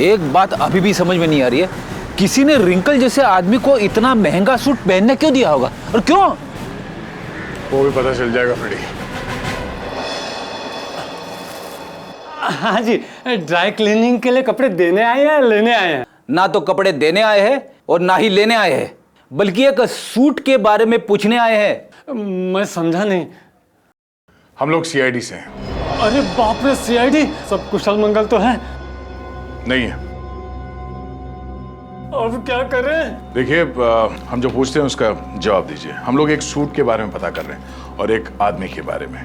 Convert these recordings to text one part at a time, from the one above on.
एक बात अभी भी समझ में नहीं आ रही है, किसी ने रिंकल जैसे आदमी को इतना महंगा सूट पहनने क्यों दिया होगा और क्यों? वो भी पता चल जाएगा फ्रेडी। हाँ जी, ड्राई क्लीनिंग के लिए कपड़े देने आए हैं लेने आए हैं? ना तो कपड़े देने आए हैं और ना ही लेने आए हैं, बल्कि एक सूट के बारे में पूछने आए हैं। मैं समझा नहीं। हम लोग सीआईडी से हैं। अरे बाप रे, सीआईडी? सब कुशल मंगल तो है? नहीं है। अब क्या करें? देखिए, हम जो पूछते हैं उसका जवाब दीजिए। हम लोग एक सूट के बारे में पता कर रहे हैं और एक आदमी के बारे में।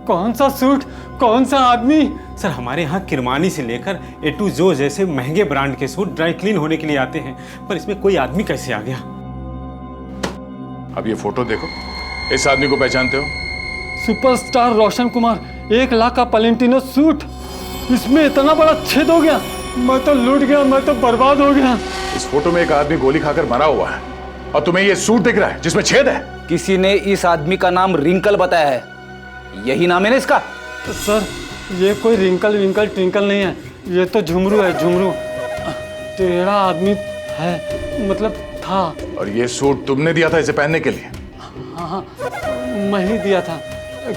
कौन सा सूट, कौन सा आदमी? सर, हमारे यहाँ किरमानी से लेकर ए टू जो जैसे महंगे ब्रांड के सूट ड्राई क्लीन होने के लिए आते हैं, पर इसमें कोई आदमी कैसे आ गया? अब ये फोटो देखो, इस आदमी को पहचानते हो? सुपरस्टार रोशन कुमार, 1 लाख का पलेंटिनो सूट, इसमें इतना बड़ा छेद हो गया। मैं तो लूट गया, मैं तो बर्बाद हो गया। इस फोटो में एक आदमी गोली खाकर मरा हुआ है और तुम्हें ये सूट दिख रहा है जिसमें छेद है। किसी ने इस आदमी का नाम रिंकल बताया है, यही नाम है ना इसका? सर, ये कोई रिंकल विंकल ट्विंकल नहीं है, ये तो झुमरू है, झुमरू। टेढ़ा आदमी है, मतलब था। और ये सूट तुमने दिया था इसे पहनने के लिए? हाँ, मैं ही दिया था,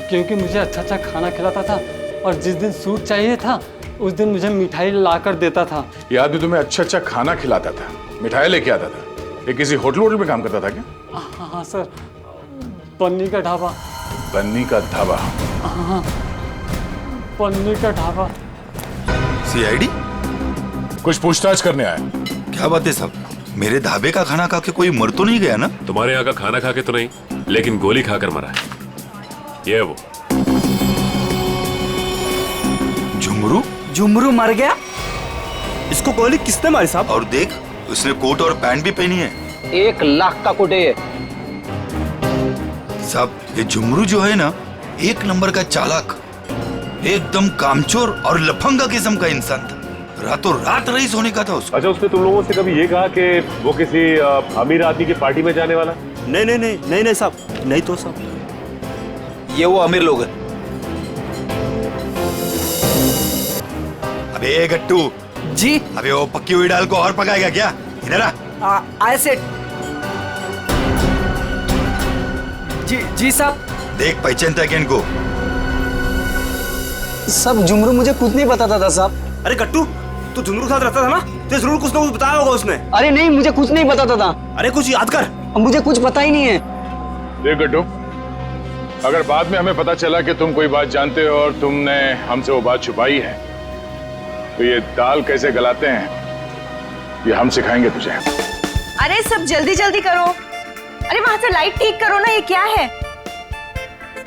क्योंकि मुझे अच्छा अच्छा खाना खिलाता था और जिस दिन सूट चाहिए था उस दिन मुझे मिठाई लाकर देता था। ये आदमी तुम्हें अच्छा अच्छा खाना खिलाता था, मिठाई लेके आता था। ये किसी होटल में काम करता था क्या? हाँ सर, पन्नी का ढाबा। बन्नी का ढाबा? हाँ, पन्नी का ढाबा। सीआईडी? कुछ पूछताछ करने आया? क्या बात है साहब, मेरे ढाबे का खाना खा के कोई मर तो नहीं गया ना? तुम्हारे यहाँ का खाना खा के तो नहीं, लेकिन गोली खाकर मरा है। ये वो झुमरू? झुमरू मर गया? इसको गोली किसने मारी साहब? और देख, उसने कोट और पैंट भी पहनी है। 1 लाख का कोट है ये। साहब, ये झुमरू जो है ना, 1 नंबर का चालाक, एकदम कामचोर और लफंगा किस्म का इंसान था। रातों रात रईस होने का था उसको। अच्छा, उसने तुम लोगों से कभी ये कहा कि वो किसी अमीर आदमी की पार्टी में जाने वाला? नहीं नहीं नहीं नहीं नहीं साहब, नहीं तो साहब। ये वो अमीर लोग हैं। अबे गट्टू जी? अबे वो पक्की हुई दाल को और पकाएगा क्या? इधर आ। आए सेठ। जी साहब। देख, पहचानता है क्या इनको? सब झुमरू मुझे कुछ नहीं बताता था साहब। अरे गट्टू, तू झुमरू के साथ रहता था ना, तो जरूर कुछ ना कुछ बताया होगा उसने। अरे नहीं, मुझे कुछ नहीं बताता था। अरे कुछ याद कर। मुझे कुछ पता ही नहीं है। देख गट्टू, अगर बाद में हमें पता चला कि तुम कोई बात जानते हो और तुमने हमसे वो बात छुपाई है, तो ये दाल कैसे गलाते हैं ये हम सिखाएंगे तुझे। अरे सब जल्दी जल्दी करो। अरे वहां से लाइट ठीक करो ना, ये क्या है?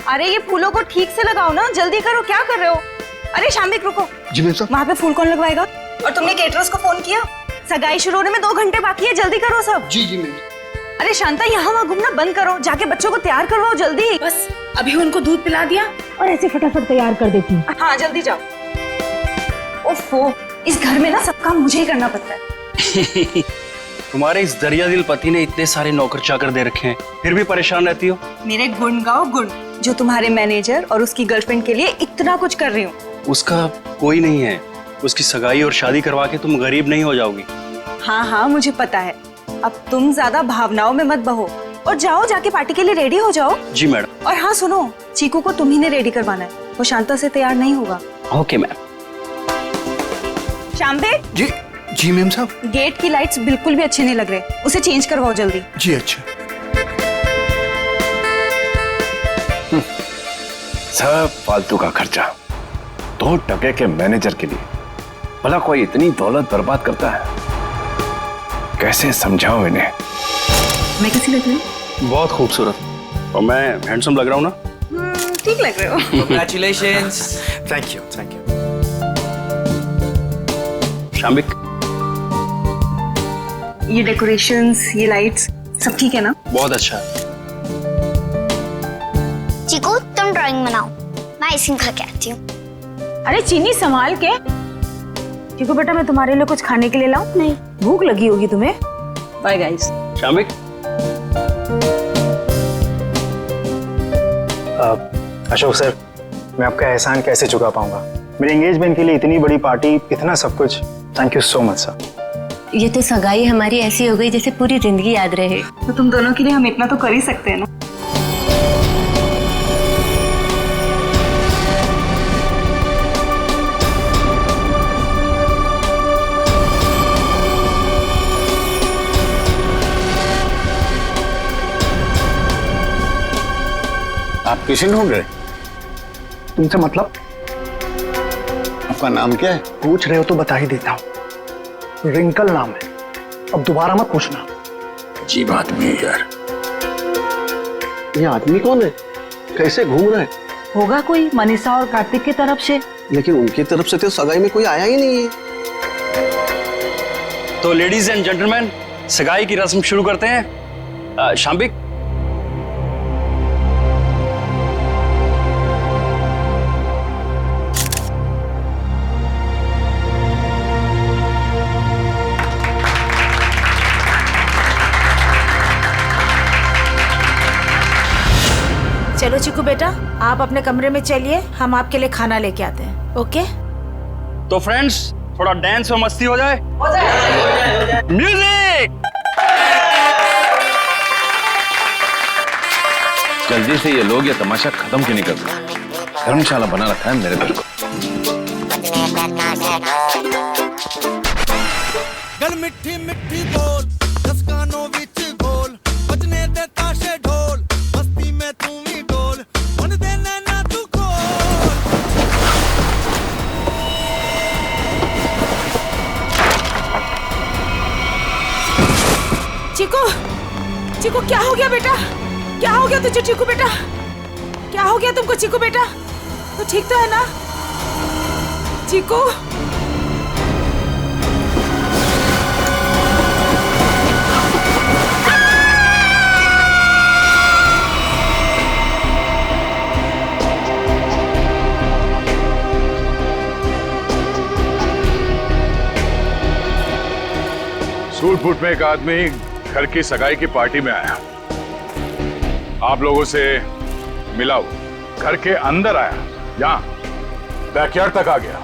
अरे ये फूलों को ठीक से लगाओ ना, जल्दी करो, क्या कर रहे हो? अरे शामिक रुको। जी मैम साहब। वहां पे फूल कौन लगवाएगा? और तुमने केटरर्स को फोन किया? सगाई शुरू होने में 2 घंटे बाकी है, जल्दी करो सब। जी जी मैम। अरे शांता, यहाँ वहाँ घूमना बंद करो, जाके बच्चों को तैयार करवाओ जल्दी। बस अभी उनको दूध पिला दिया और ऐसे फटाफट तैयार कर देती हूँ। हाँ जल्दी जाओ। ओफो, इस घर में ना सब काम मुझे ही करना पड़ता है। तुम्हारे इस दरिया दिल पति ने इतने सारे नौकर चाकर दे रखे हैं, फिर भी परेशान रहती हो? मेरे गुण गाओ गुण, जो तुम्हारे मैनेजर और उसकी गर्लफ्रेंड के लिए इतना कुछ कर रही हूँ। उसका कोई नहीं है, उसकी सगाई और शादी करवा के तुम गरीब नहीं हो जाओगी। हाँ हाँ मुझे पता है, अब तुम ज्यादा भावनाओं में मत बहो और जाओ, जाके पार्टी के लिए रेडी हो जाओ। जी मैडम। और हाँ सुनो, चीकू को तुम ही ने रेडी करवाना है, वो शांता से तैयार नहीं होगा। Okay ma'am. शाम्बे। जी जी मैम साहब। गेट की लाइट्स बिल्कुल भी अच्छे नहीं लग रहे, उसे चेंज करवाओ जल्दी। जी अच्छा। सब फालतू का खर्चा 2 टके के मैनेजर के लिए। भला कोई इतनी दौलत बर्बाद करता है? कैसे समझाऊं इन्हें? मैं कैसी लग रही हूँ? बहुत खूबसूरत। और मैं हैंडसम लग रहा हूँ ना? ठीक लग रहे हो। Congratulations। Thank you thank you. Shamik, ये डेकोरेशंस, ये लाइट्स सब ठीक है ना? बहुत अच्छा। चीकू, तुम ड्राइंग बनाओ, मैं आइसक्रीम खा के आती हूँ। अरे चीनी संभाल के। चीकू बेटा, मैं तुम्हारे लिए कुछ खाने के लिए लाऊं? नहीं, भूख लगी होगी तुम्हें। Bye guys. Shamik. Ashok sir, मैं आपका एहसान कैसे चुका पाऊंगा? मेरे एंगेजमेंट के लिए इतनी बड़ी पार्टी, इतना सब कुछ, thank you so much sir. ये तो सगाई हमारी ऐसी हो गई जैसे पूरी जिंदगी याद रहे। तो तुम दोनों के लिए हम इतना तो कर ही सकते हैं ना। आप किसी ढूंढ रहे? तुमसे मतलब? आपका नाम क्या है? पूछ रहे हो तो बता ही देता हूँ। रिंकल नाम है, अब दोबारा मत पूछना। अजीब आदमी है यार। ये आदमी कौन है? कैसे घूम रहा है? होगा कोई मनीषा और कार्तिक की तरफ से। लेकिन उनकी तरफ से तो सगाई में कोई आया ही नहीं है। तो लेडीज एंड जेंटलमैन, सगाई की रस्म शुरू करते हैं। शाम्बिक, चलो चिकू बेटा, आप अपने कमरे में चलिए, हम आपके लिए खाना लेके आते हैं। ओके? तो फ्रेंड्स, थोड़ा डांस और मस्ती हो जाए। म्यूजिक। जल्दी से ये लोग ये तमाशा खत्म क्यों नहीं करते? धर्मशाला बना रखा है मेरे घर को। गल मिठी मिठी बोल, दस कानों विच गोल, बजने दे ताशे ढोल, मस्ती में तू भी डोल, मन दे नैना तू खोल। चिकू, चिकू क्या हो गया बेटा? क्या हो गया तुझे चिकू बेटा? क्या हो गया तुमको चिकू बेटा? तो ठीक तो है ना चिकू? सूट बूट में एक आदमी घर की सगाई की पार्टी में आया, आप लोगों से मिला, घर के अंदर आया, यहाँ बैकयार्ड तक आ गया,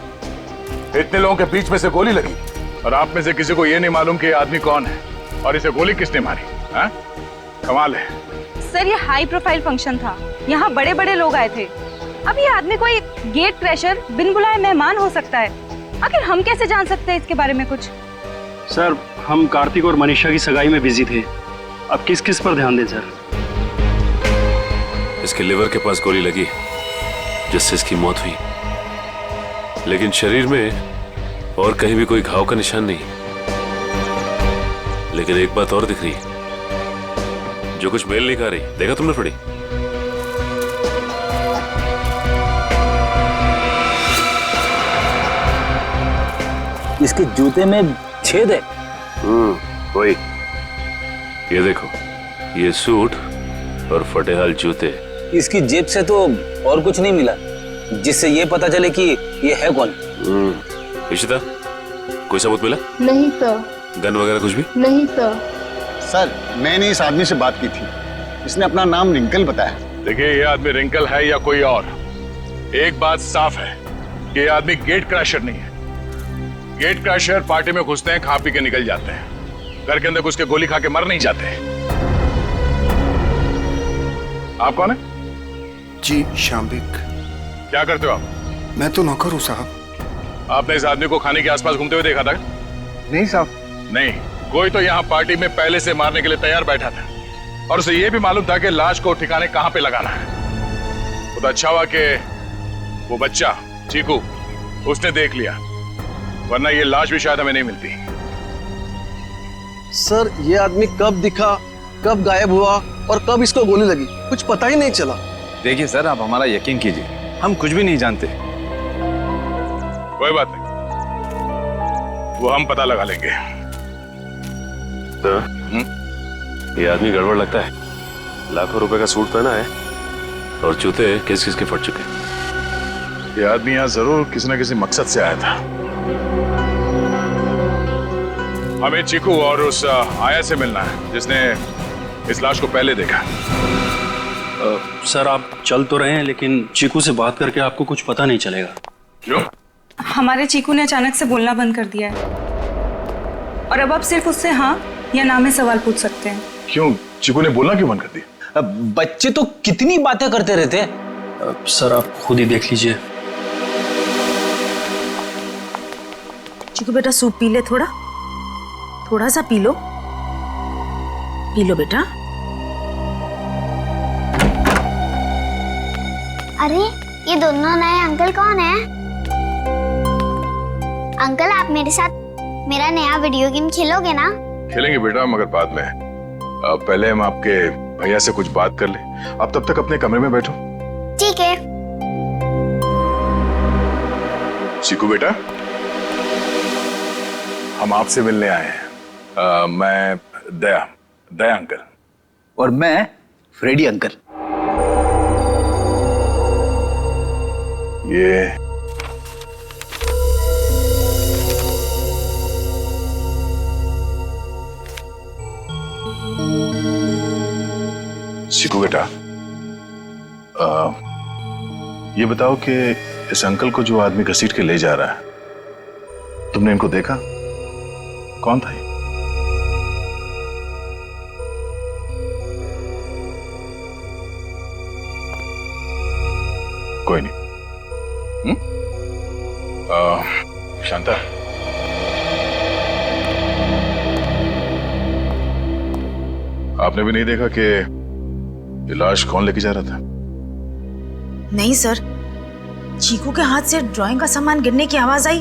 इतने लोगों के बीच में से गोली लगी और आप में से किसी को यह नहीं मालूम कि ये आदमी कौन है और इसे गोली किसने मारी? हाँ? कमाल है। सर, ये हाई प्रोफाइल फंक्शन था, यहाँ बड़े बड़े लोग आए थे। अब ये आदमी कोई गेट क्रैशर, बिन बुलाए मेहमान हो सकता है। आखिर हम कैसे जान सकते हैं इसके बारे में कुछ? सर, हम कार्तिक और मनीषा की सगाई में बिजी थे, अब किस किस पर ध्यान दें सर? इसके लिवर के पास गोली लगी जिससे इसकी मौत हुई, लेकिन शरीर में और कहीं भी कोई घाव का निशान नहीं। लेकिन एक बात और दिख रही है जो कुछ मेल नहीं खा रही। देखा तुमने थोड़ी? इसके जूते में छेद है। वही, ये देखो, ये सूट और फटेहाल जूते। इसकी जेब से तो और कुछ नहीं मिला जिससे ये पता चले कि ये है कौन। इशिता, कोई सबूत मिला? नहीं सर। गन वगैरह कुछ भी? नहीं सर। सर, मैंने इस आदमी से बात की थी, इसने अपना नाम रिंकल बताया। देखिए, ये आदमी रिंकल है या कोई और, एक बात साफ है कि ये आदमी गेट क्रैशर नहीं है। गेट क्रैशर पार्टी में घुसते हैं, खा पी के निकल जाते हैं, घर के अंदर घुस के गोली खा के मर नहीं जाते। आप कौन है? जी, शाम्बिक। क्या करते हो आप? मैं तो नौकर हूँ साहब। आपने इस आदमी को खाने के आसपास घूमते हुए देखा था? नहीं साहब। नहीं, कोई तो यहाँ पार्टी में पहले से मारने के लिए तैयार बैठा था और उसे ये भी मालूम था कि लाश को ठिकाने कहाँ पे लगाना है। तो अच्छा हुआ कि वो बच्चा चीकू उसने देख लिया, वरना ये लाश भी शायद हमें नहीं मिलती। सर, ये आदमी कब दिखा, कब गायब हुआ और कब इसको गोली लगी, कुछ पता ही नहीं चला। देखिए सर, आप हमारा यकीन कीजिए, हम कुछ भी नहीं जानते। कोई बात नहीं, वो हम पता लगा लेंगे। तो ये आदमी गड़बड़ लगता है। लाखों रुपए का सूट पहना है और जूते किस किस के फट चुके। ये आदमी यहाँ जरूर किसी न किसी मकसद से आया था। हमें चीकू और उस आया से मिलना है जिसने इस लाश को पहले देखा। सर, आप चल तो रहे हैं लेकिन चीकू से बात करके आपको कुछ पता नहीं चलेगा। क्यों? हमारे चीकू ने अचानक से बोलना बंद कर दिया है। और अब आप सिर्फ उससे हाँ या ना में सवाल पूछ सकते हैं। क्यों, चिकू ने बोलना क्यों बंद कर दिया? बच्चे तो कितनी बातें करते रहते हैं। सर आप खुद ही देख लीजिए। चिकू बेटा सूप पी ले, थोड़ा सा पी लो बेटा। अरे ये दोनों नए अंकल कौन है? अंकल आप मेरे साथ मेरा नया वीडियो गेम खेलोगे ना? खेलेंगे बेटा, मगर बाद में। पहले हम आपके भैया से कुछ बात कर ले। आप तब तक अपने कमरे में बैठो। ठीक है। चिकू बेटा, हम आपसे मिलने आए हैं। मैं दया अंकल। और मैं फ्रेडी अंकल। ये चिकू बेटा, ये बताओ कि इस अंकल को जो आदमी घसीट के ले जा रहा है, तुमने इनको देखा? कौन था ये? कोई नहीं। शांता, आपने भी नहीं देखा कि ये लाश कौन लेके जा रहा था? नहीं सर, चीकू के हाथ से ड्राइंग का सामान गिरने की आवाज आई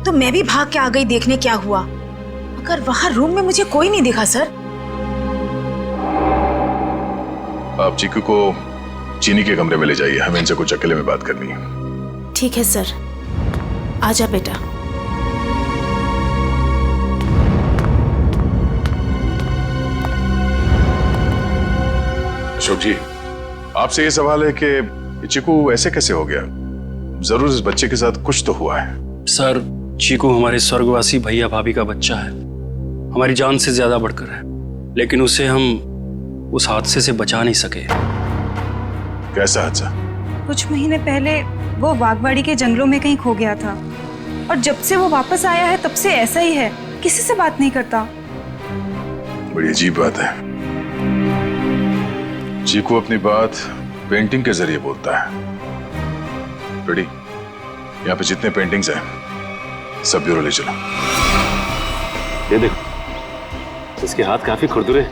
तो मैं भी भाग के आ गई देखने क्या हुआ, मगर वहां रूम में मुझे कोई नहीं दिखा सर। आप चीकू को चीनी के कमरे में ले जाइए, हमें इनसे कुछ अकेले में बात करनी है। ठीक है सर, आजा बेटा। अशोक जी, आपसे ये सवाल है कि चीकू ऐसे कैसे हो गया? जरूर इस बच्चे के साथ कुछ तो हुआ है। सर चीकू हमारे स्वर्गवासी भैया भाभी का बच्चा है, हमारी जान से ज्यादा बढ़कर है, लेकिन उसे हम उस हादसे से बचा नहीं सके। कैसा हादसा? कुछ महीने पहले वो बागवाड़ी के जंगलों में कहीं खो गया था और जब से वो वापस आया है तब से ऐसा ही है, किसी से बात नहीं करता। बड़ी अजीब बात है। चीकू अपनी बात पेंटिंग के जरिए बोलता है। रेडी, यहाँ पे जितने पेंटिंग्स हैं सब ब्यूरो ले चलो। ये देखो, इसके हाथ काफी खुरदुरे,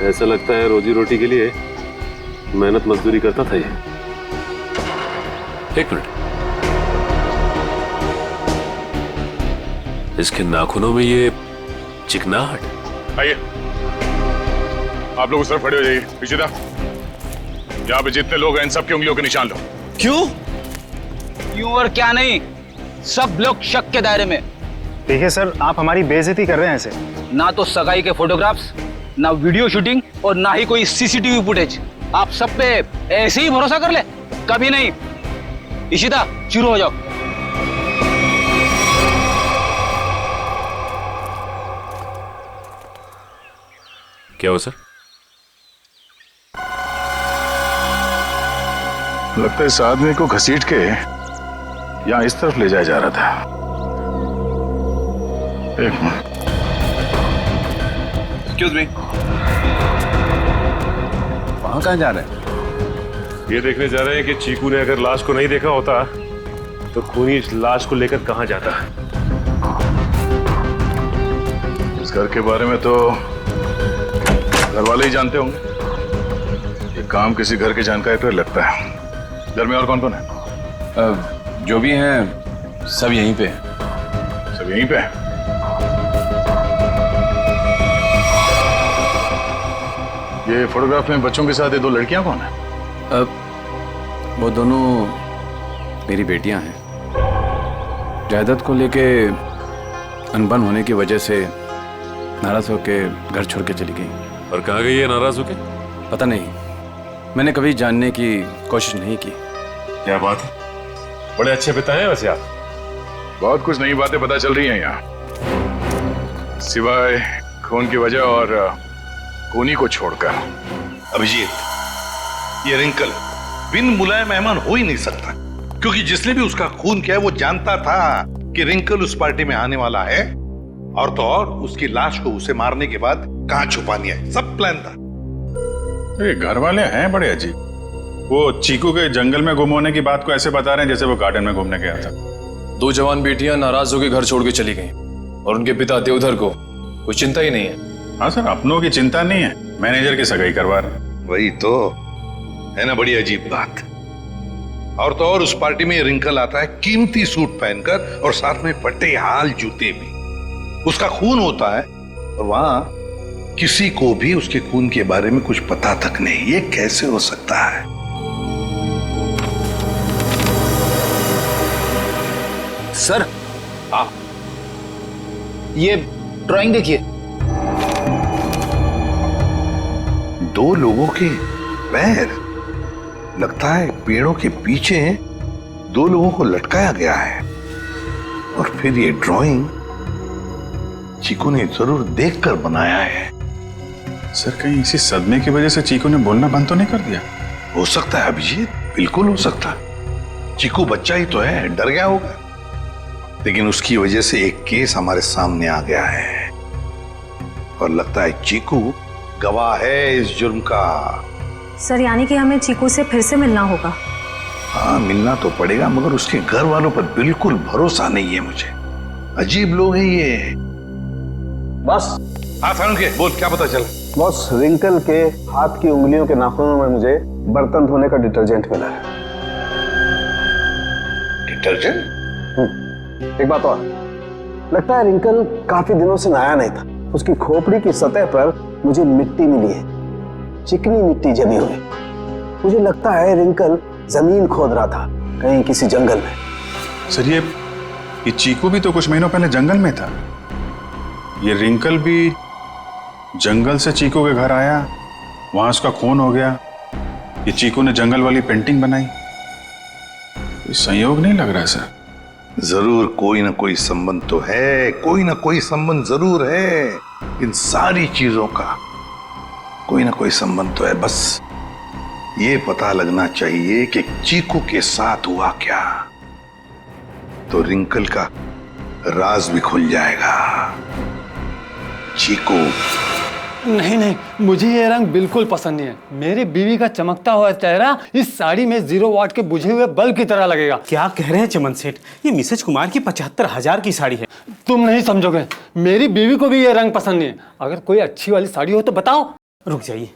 ऐसा लगता है रोजी रोटी के लिए मेहनत मजदूरी करता था ये। एक मिनट, इसके नाखूनों में ये चिकनाहट। आइए, आप लोग उस तरफ खड़े हो जाइए। पीछे था, यहाँ पे जितने लोग हैं इन सबकी उंगलियों के निशान लो। क्यों? क्यों और क्या नहीं, सब लोग शक के दायरे में। देखिए सर, आप हमारी बेइज्जती कर रहे हैं ऐसे। ना तो सगाई के फोटोग्राफ्स, ना वीडियो शूटिंग और ना ही कोई सीसीटीवी फुटेज। आप सब पे ऐसे ही भरोसा कर ले? कभी नहीं। इशिता, शुरू हो जाओ। क्या हो सर? लगता है इस आदमी को घसीट के यहाँ इस तरफ ले जाया जा रहा था। एक मिनट। एक्सक्यूज मी, वहां कहाँ जा रहे हैं? ये देखने जा रहे हैं कि चीकू ने अगर लाश को नहीं देखा होता तो खूनी इस लाश को लेकर कहां जाता है। इस घर के बारे में तो घर वाले ही जानते होंगे। ये काम किसी घर के जानकारी पर लगता है। घर में और कौन कौन है? जो भी हैं सब यहीं पे हैं। सब यहीं पे हैं? ये फोटोग्राफ में बच्चों के साथ ये दो लड़कियां कौन है? वो दोनों मेरी बेटियां हैं। जायदाद को लेके अनबन होने की वजह से नाराज होके घर छोड़ के चली गई। और कहाँ गई है नाराज होके? पता नहीं, मैंने कभी जानने की कोशिश नहीं की। क्या बात है, बड़े अच्छे पिता हैं वैसे आप। बहुत कुछ नई बातें पता चल रही हैं यहाँ, सिवाय खून की वजह और खूनी को छोड़कर। अभिजीत, ये रिंकल बिन बुलाए मेहमान हो ही नहीं सकता, क्योंकि जिसने भी उसका खून किया वो जानता था कि रिंकल उस पार्टी में आने वाला है और तो और उसकी लाश को उसे मारने के बाद कहां छुपानी है, सब प्लान था। ये घर वाले हैं बड़े अजीब। वो चीकू के जंगल में गुम होने की बात को ऐसे बता रहे हैं जैसे वो गार्डन में घूमने गया था। 2 जवान बेटियां नाराज होकर घर छोड़ के चली गईं और उनके पिता देवधर को कोई चिंता ही नहीं है। हाँ सर, अपनों की चिंता नहीं है, मैनेजर की सगाई करवा रहे। वही तो है ना, बड़ी अजीब बात। और तो और उस पार्टी में रिंकल आता है कीमती सूट पहनकर और साथ में फटे हाल जूते भी। उसका खून होता है और वहां किसी को भी उसके खून के बारे में कुछ पता तक नहीं। ये कैसे हो सकता है? सर, ये ड्राइंग देखिए। 2 लोगों के पैर, लगता है पेड़ों के पीछे 2 लोगों को लटकाया गया है। और फिर ये ड्राइंग चीकू ने जरूर देखकर बनाया है। सर, कहीं इसी सदमे की वजह से चीकू ने बोलना बंद तो नहीं कर दिया? हो सकता है अभिजीत, बिल्कुल हो सकता है। चीकू बच्चा ही तो है, डर गया होगा। लेकिन उसकी वजह से एक केस हमारे सामने आ गया है और लगता है चीकू गवाह है इस जुर्म का। सर, यानी कि हमें चीकू से फिर से मिलना होगा? हाँ, मिलना तो पड़ेगा, मगर उसके घर वालों पर बिल्कुल भरोसा नहीं है मुझे। अजीब लोग हैं ये। बस। हाँ थानू के बोल, क्या पता चला? बॉस, रिंकल के हाथ की उंगलियों के नाखूनों में मुझे बर्तन धोने का डिटर्जेंट मिला है। डिटर्जेंट? एक बात और, लगता है रिंकल काफी दिनों से नहाया नहीं था। उसकी खोपड़ी की सतह पर मुझे मिट्टी मिली है, चिकनी मिट्टी जमी हुई। मुझे लगता है रिंकल जमीन खोद रहा था कहीं किसी जंगल में। सर, ये चीकू भी तो कुछ महीनों पहले जंगल में था। ये रिंकल भी जंगल से चीकू के घर आया, वहां उसका खून हो गया। ये चीकू ने जंगल वाली पेंटिंग बनाई। ये संयोग नहीं लग रहा है सर। जरूर कोई ना कोई संबंध तो है, कोई ना कोई संबंध जरूर है। इन सारी चीजों का कोई ना कोई संबंध तो है। बस ये पता लगना चाहिए कि चीकू के साथ हुआ क्या, तो रिंकल का राज भी खुल जाएगा। चीकू। नहीं नहीं, मुझे ये रंग बिल्कुल पसंद नहीं है। मेरी बीवी का चमकता हुआ चेहरा इस साड़ी में 0 वाट के बुझे हुए बल्ब की तरह लगेगा। क्या कह रहे हैं चमन सेठ? ये मिसेज कुमार की 75,000 की साड़ी है। तुम नहीं समझोगे, मेरी बीवी को भी ये रंग पसंद नहीं है। अगर कोई अच्छी वाली साड़ी हो तो बताओ। रुक जाइए,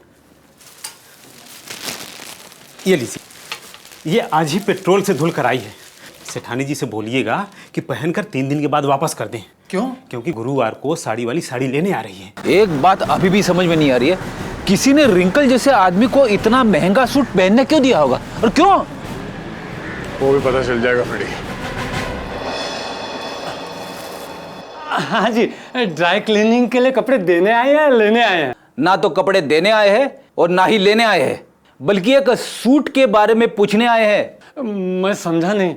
ये लीजिए, ये आज ही पेट्रोल से धुल कर आई है। सेठानी जी से बोलिएगा कि पहनकर 3 दिन के बाद वापस कर दें। क्यों? क्योंकि गुरुवार को साड़ी वाली साड़ी लेने आ रही है। एक बात अभी भी समझ में नहीं आ रही है, किसी ने रिंकल जैसे आदमी को इतना महंगा सूट पहनने क्यों दिया होगा और क्यों? वो भी पता चल जाएगा फ्रेडी। हाँ जी, ड्राई क्लीनिंग के लिए कपड़े देने आए हैं या लेने आए हैं? ना तो कपड़े देने आए हैं और ना ही लेने आए हैं, बल्कि एक सूट के बारे में पूछने आए हैं। मैं समझा नहीं।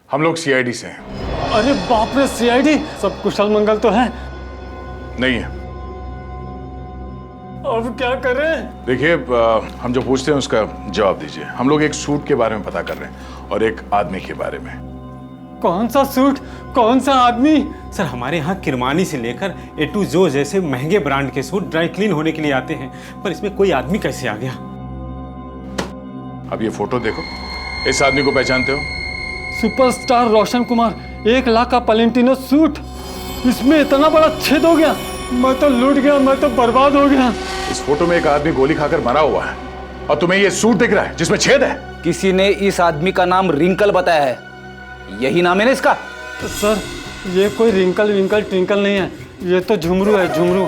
हम लोग सीआईडी से हैं। अरे बाप रे, सीआईडी? सब कुशल मंगल तो है? नहीं है। अब क्या करें? देखिए, हम जो पूछते हैं उसका जवाब दीजिए। हम लोग एक सूट के बारे में पता कर रहे हैं और एक आदमी के बारे में। कौन सा सूट, कौन सा आदमी? सर, हमारे यहाँ किरमानी से लेकर ए टू जो जैसे महंगे ब्रांड के सूट ड्राई क्लीन होने के लिए आते हैं, पर इसमें कोई आदमी कैसे आ गया? अब ये फोटो देखो, इस आदमी को पहचानते हो? सुपरस्टार रोशन कुमार, 1 लाख का पलेंटिनो सूट, इसमें इतना बड़ा छेद हो गया। मैं तो लूट गया, मैं तो बर्बाद हो गया। इस फोटो में एक आदमी गोली खाकर मरा हुआ है और तुम्हें ये सूट दिख रहा है जिसमें छेद है। किसी ने इस आदमी का नाम रिंकल बताया है, यही नाम है ना इसका? सर, ये कोई रिंकल विंकल ट्विंकल नहीं है, ये तो झुमरू है, झुमरू।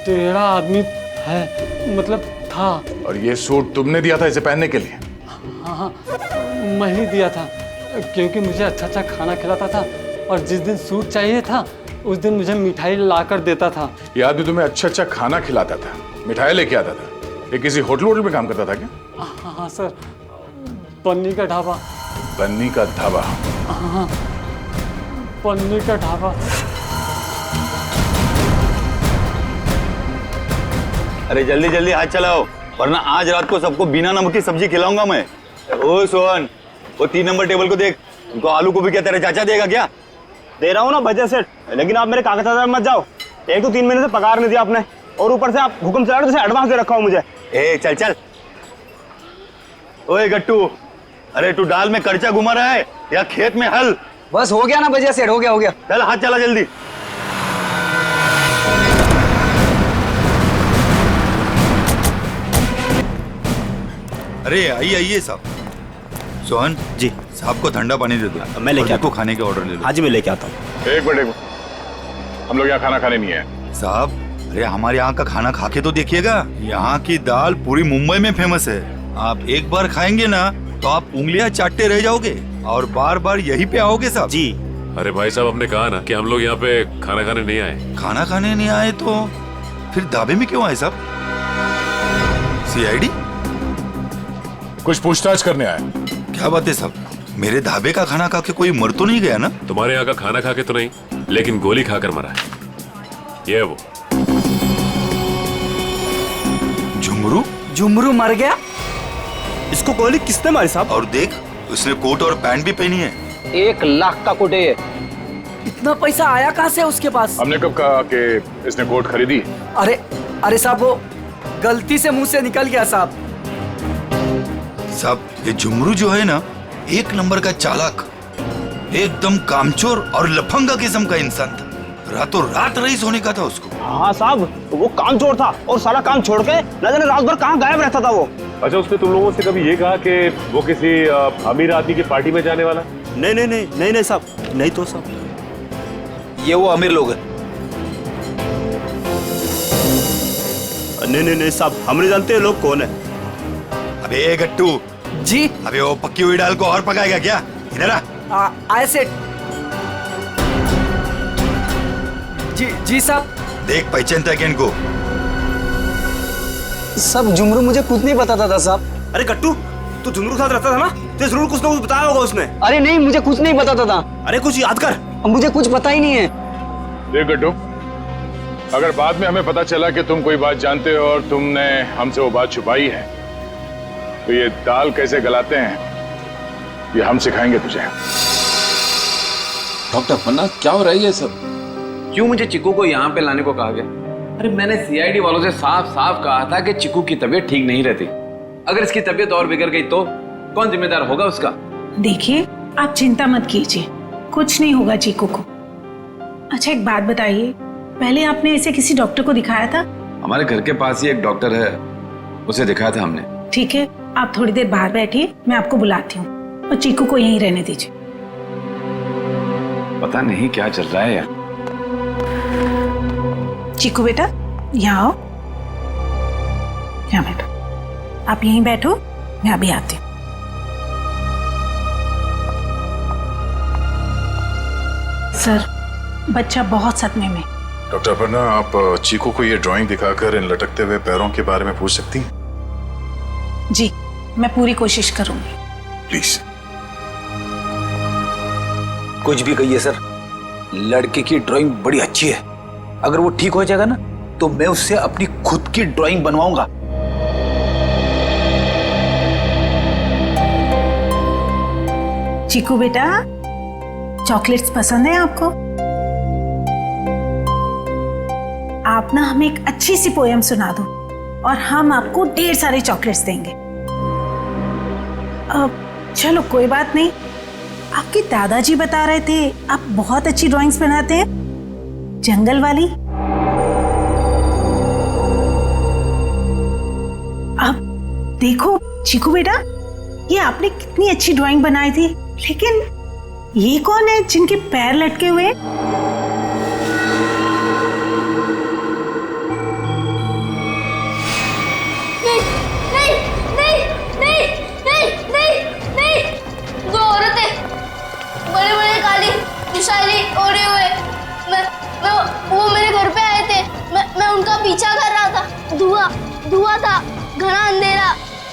टेढ़ा आदमी है, मतलब था। और ये सूट तुमने दिया था इसे पहनने के लिए? हाँ, मैं ही दिया था, क्योंकि मुझे अच्छा अच्छा खाना खिलाता था और जिस दिन सूट चाहिए था उस दिन मुझे मिठाई लाकर देता था। ये आदमी तुम्हें अच्छा अच्छा खाना खिलाता था, मिठाई लेके आता था। ये किसी होटल में काम करता था क्या? हाँ सर, पन्नी का ढाबा। बन्नी का ढाबा? हाँ, पन्नी का ढाबा। अरे जल्दी जल्दी हाथ चलाओ, वरना आज रात को सबको बिना नमक की सब्जी खिलाऊंगा मैं। ओ सोहन, वो 3 नंबर टेबल को देख, उनको आलू गोभी क्या तेरा चाचा देगा क्या? दे रहा हूँ ना भैया सेठ, लेकिन आप मेरे कागजात मत जाओ। एक तो 3 महीने से पगार नहीं दिया आपने, और ऊपर से आप हुक्म चला रहे हो, एडवांस दे रखा हो मुझे। ए चल चल। ओए गट्टू, अरे तू डाल में कर्चा घुमा रहा है या खेत में हल? बस हो गया ना भैया सेठ, हो गया। चल हाथ चला जल्दी। अरे आइए साहब। सोहन जी, साहब को ठंडा पानी दे दो। मैं लेके आता हूं। खाने के ऑर्डर ले लो। हाँ जी, मैं लेके आता हूँ। एक मिनट, हम लोग यहाँ खाना खाने नहीं आए साहब। अरे हमारे यहाँ का खाना खा के तो देखिएगा, यहाँ की दाल पूरी मुंबई में फेमस है। आप एक बार खाएंगे ना तो आप उंगलियां चाटते रह जाओगे और बार बार यहीं पे आओगे साहब। जी। अरे भाई साहब, हमने कहा ना कि हम लोग यहाँ पे खाना खाने नहीं आए। खाना खाने नहीं आए तो फिर ढाबे में क्यों आए साहब? सीआईडी? कुछ पूछताछ करने आए। क्या बात है साहब, मेरे ढाबे का खाना खा के कोई मर तो नहीं गया ना? तुम्हारे यहाँ का खाना खा के तो नहीं, लेकिन गोली खाकर मरा है। ये वो झुमरू मर गया? इसको गोली किसने मारी साहब? और देख, उसने कोट और पैंट भी पहनी है। 1 लाख का कोट है ये। इतना पैसा आया कहाँ से उसके पास? हमने कब कहा कि इसने कोट खरीदी? अरे साहब, वो गलती से मुंह से निकल गया साहब। साहब, ये झुमरू जो है ना, एक नंबर का चालाक, एकदम कामचोर और लफंगा किस्म का इंसान था। रातों रात रईस होने का था उसको। हाँ साहब, वो कामचोर था और सारा काम छोड़ के न जाने रात भर कहाँ गायब रहता था वो। अच्छा, उसने तुम लोगों से कभी ये कहा कि वो किसी अमीर आदमी की पार्टी में जाने वाला? नहीं साहब, नहीं तो साहब। ये वो अमीर लोग हैं। नहीं साहब, हम नहीं जानते लोग कौन है। अबे गट्टू जी। अबे वो पक्की हुई दाल को और पकाएगा क्या? इधर आ। आए सेठ। जी साहब। देख, पहचानता है इनको? सब झुमरू मुझे खुद नहीं बताता था साहब। अरे गट्टू, तू झुमरू के साथ रहता था ना, तो जरूर कुछ ना कुछ बताया होगा उसने। अरे नहीं, मुझे कुछ नहीं बताता था। अरे कुछ याद कर। मुझे कुछ पता ही नहीं है। देख गट्टू, अगर बाद में हमें पता चला कि तुम कोई बात जानते हो और तुमने हमसे वो बात छुपाई है, तो ये दाल कैसे गलाते हैं ये हम सिखाएंगे तुझे। डॉक्टर पन्ना, क्या हो रहा है ये सब? क्यों मुझे चिकू को यहाँ पे लाने को कहा गया? अरे मैंने सीआईडी वालों से साफ साफ कहा था कि चिकू की तबीयत ठीक नहीं रहती। अगर इसकी तबीयत और बिगड़ गई तो कौन जिम्मेदार होगा उसका? देखिए, आप चिंता मत कीजिए, कुछ नहीं होगा चिकू को। अच्छा एक बात बताइए, पहले आपने इसे किसी डॉक्टर को दिखाया था? हमारे घर के पास ही एक डॉक्टर है, उसे दिखाया था हमने। ठीक है, आप थोड़ी देर बाहर बैठिए, मैं आपको बुलाती हूँ, और चिकू को यहीं रहने दीजिए। पता नहीं क्या चल रहा है यार। चिकू बेटा, यहाँ आओ, यहाँ बैठो। आप यहीं बैठो, मैं अभी आती हूँ। सर, बच्चा बहुत सदमे में। डॉक्टर पन्ना, आप चीकू को ये ड्राइंग दिखाकर इन लटकते हुए पैरों के बारे में पूछ सकती हैं? जी, मैं पूरी कोशिश करूंगी। प्लीज। कुछ भी कहिए सर, लड़के की ड्राइंग बड़ी अच्छी है। अगर वो ठीक हो जाएगा ना, तो मैं उससे अपनी खुद की ड्राइंग बनवाऊंगा। चिकू बेटा, चॉकलेट्स पसंद है आपको? आप ना हमें एक अच्छी सी पोएम सुना दो और हम आपको ढेर सारे चॉकलेट्स देंगे। चलो कोई बात नहीं, आपके दादाजी बता रहे थे आप बहुत अच्छी ड्राइंग्स बनाते हैं, जंगल वाली। अब देखो चिकू बेटा, ये आपने कितनी अच्छी ड्राइंग बनाई थी, लेकिन ये कौन है जिनके पैर लटके हुए हैं? दो औरतें बड़े बड़े काली विशाली ओढ़े हुए, वो मेरे घर पे आए थे। मैं उनका पीछा कर रहा था। धुआं था, घना अंधेरा।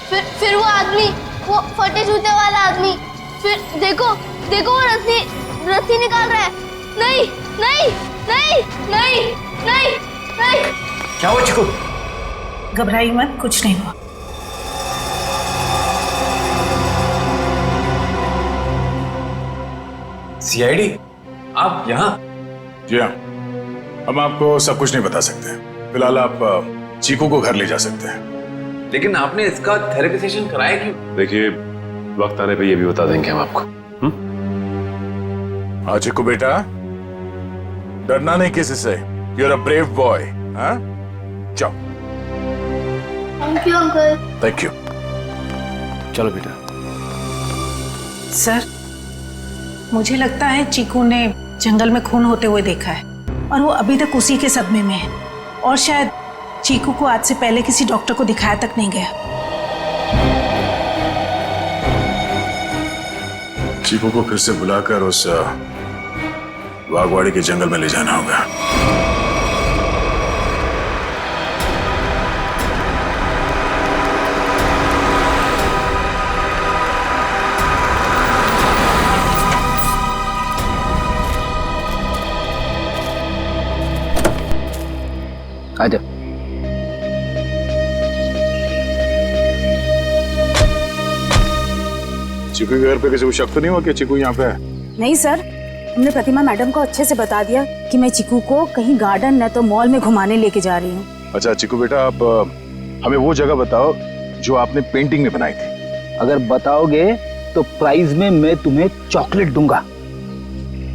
फिर वो आदमी, वो फटे जूते वाला आदमी, फिर देखो वो रस्सी निकाल रहा है। नहीं नहीं नहीं नहीं नहीं नहीं। क्या हुआ चिकू? घबराइए मत, कुछ नहीं हुआ। सीआईडी? आप यहाँ? जी हाँ, हम आपको सब कुछ नहीं बता सकते। फिलहाल आप चीकू को घर ले जा सकते हैं। लेकिन आपने इसका थेरेपी सेशन कराया क्यों? देखिए, वक्त आने पे ये भी बता देंगे हम आपको। हाँ चीकू बेटा, डरना नहीं किसी से। You are a brave boy. हाँ, जाओ। Thank you uncle. Thank you. चलो बेटा। सर, मुझे लगता है चीकू ने जंगल में खून होते हुए देखा है और वो अभी तक उसी के सदमे में है और शायद चीकू को आज से पहले किसी डॉक्टर को दिखाया तक नहीं गया। चीकू को फिर से बुलाकर उस बागवाड़ी के जंगल में ले जाना होगा। आजा। चीकू के घर पे किसी को शक तो नहीं हुआ कि चीकू यहाँ पे है? नहीं सर, हमने प्रतिमा मैडम को अच्छे से बता दिया कि मैं चीकू को कहीं गार्डन न तो मॉल में घुमाने लेके जा रही हूँ। अच्छा चीकू बेटा, आप हमें वो जगह बताओ जो आपने पेंटिंग में बनाई थी। अगर बताओगे तो प्राइज में मैं तुम्हें चॉकलेट दूंगा।